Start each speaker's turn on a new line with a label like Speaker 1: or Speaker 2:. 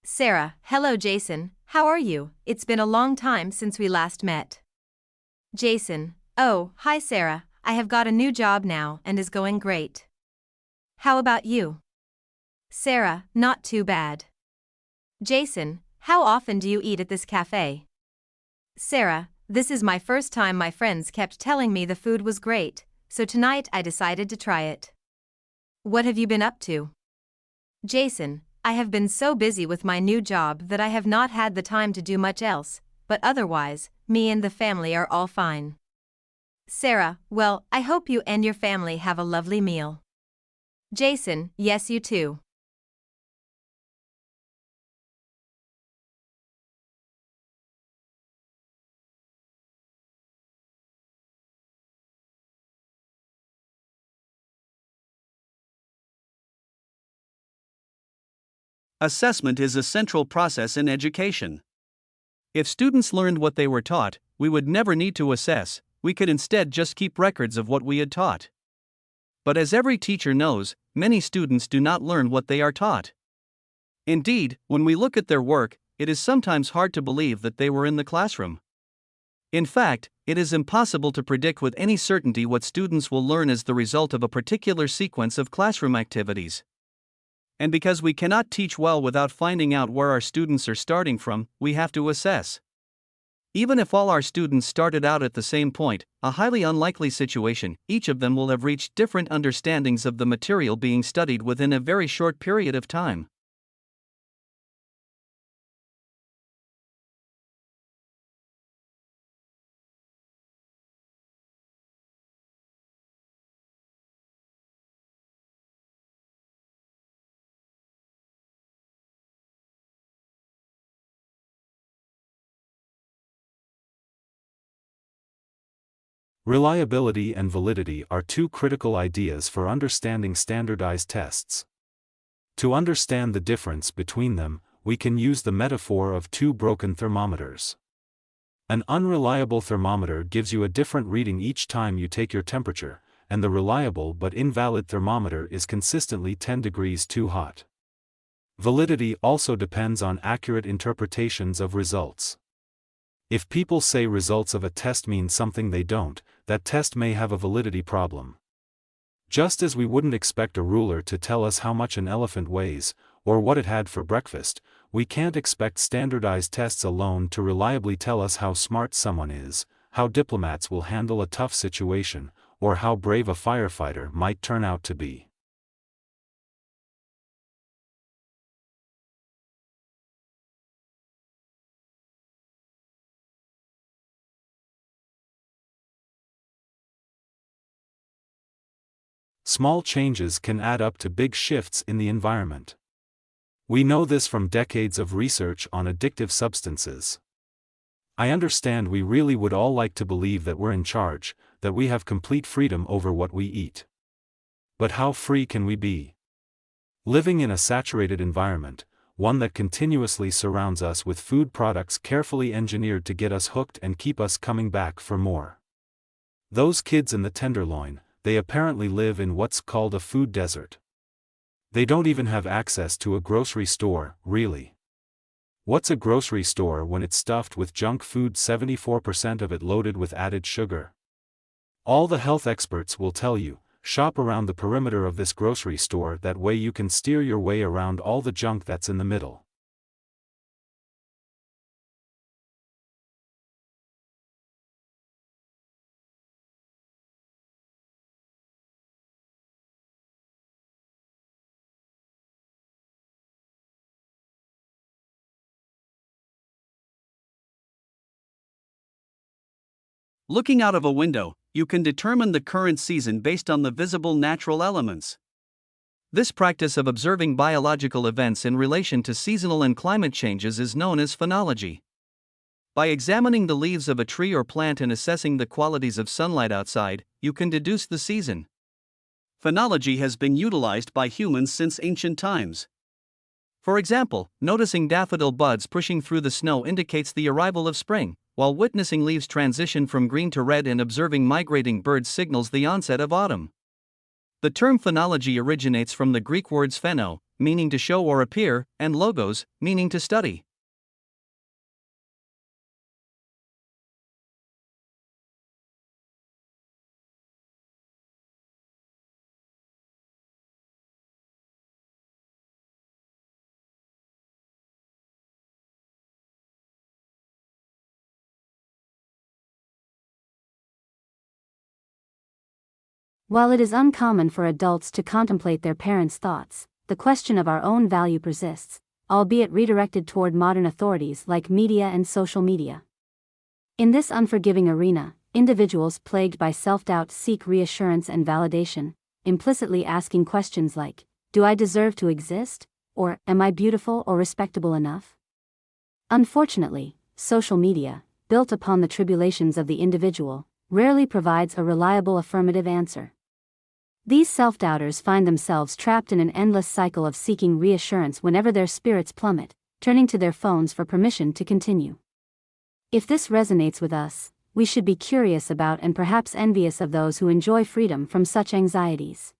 Speaker 1: Sarah, hello Jason, how are you? It's been a long time since we last met. Jason, oh, hi Sarah, I have got a new job now and is going great. How about you? Sarah, not too bad. Jason, how often do you eat at this cafe? Sarah, this is my first time. My friends kept telling me the food was great, so tonight I decided to try it. What have you been up to? Jason, I have been so busy with my new job that I have not had the time to do much else, but otherwise, me and the family are all fine. Sarah, well, I hope you and your family have a lovely meal. Jason, yes, you too.
Speaker 2: Assessment is a central process in education. If students learned what they were taught, we would never need to assess, we could instead just keep records of what we had taught. But as every teacher knows, many students do not learn what they are taught. Indeed, when we look at their work, it is sometimes hard to believe that they were in the classroom. In fact, it is impossible to predict with any certainty what students will learn as the result of a particular sequence of classroom activities. And because we cannot teach well without finding out where our students are starting from, we have to assess. Even if all our students started out at the same point, a highly unlikely situation, each of them will have reached different understandings of the material being studied within a very short period of time.
Speaker 3: Reliability and validity are two critical ideas for understanding standardized tests. To understand the difference between them, we can use the metaphor of two broken thermometers. An unreliable thermometer gives you a different reading each time you take your temperature, and the reliable but invalid thermometer is consistently 10 degrees too hot. Validity also depends on accurate interpretations of results. If people say results of a test mean something they don't, that test may have a validity problem. Just as we wouldn't expect a ruler to tell us how much an elephant weighs, or what it had for breakfast, we can't expect standardized tests alone to reliably tell us how smart someone is, how diplomats will handle a tough situation, or how brave a firefighter might turn out to be. Small changes can add up to big shifts in the environment. We know this from decades of research on addictive substances. I understand we really would all like to believe that we're in charge, that we have complete freedom over what we eat. But how free can we be? Living in a saturated environment, one that continuously surrounds us with food products carefully engineered to get us hooked and keep us coming back for more. Those kids in the Tenderloin, they apparently live in what's called a food desert. They don't even have access to a grocery store, really. What's a grocery store when it's stuffed with junk food, 74% of it loaded with added sugar? All the health experts will tell you, shop around the perimeter of this grocery store, that way you can steer your way around all the junk that's in the middle.
Speaker 2: Looking out of a window, you can determine the current season based on the visible natural elements. This practice of observing biological events in relation to seasonal and climate changes is known as phenology. By examining the leaves of a tree or plant and assessing the qualities of sunlight outside, you can deduce the season. Phenology has been utilized by humans since ancient times. For example, noticing daffodil buds pushing through the snow indicates the arrival of spring, while witnessing leaves transition from green to red and observing migrating birds signals the onset of autumn. The term phonology originates from the Greek words pheno, meaning to show or appear, and logos, meaning to study.
Speaker 4: While it is uncommon for adults to contemplate their parents' thoughts, the question of our own value persists, albeit redirected toward modern authorities like media and social media. In this unforgiving arena, individuals plagued by self-doubt seek reassurance and validation, implicitly asking questions like, "Do I deserve to exist?" or "Am I beautiful or respectable enough?" Unfortunately, social media, built upon the tribulations of the individual, rarely provides a reliable affirmative answer. These self-doubters find themselves trapped in an endless cycle of seeking reassurance whenever their spirits plummet, turning to their phones for permission to continue. If this resonates with us, we should be curious about and perhaps envious of those who enjoy freedom from such anxieties.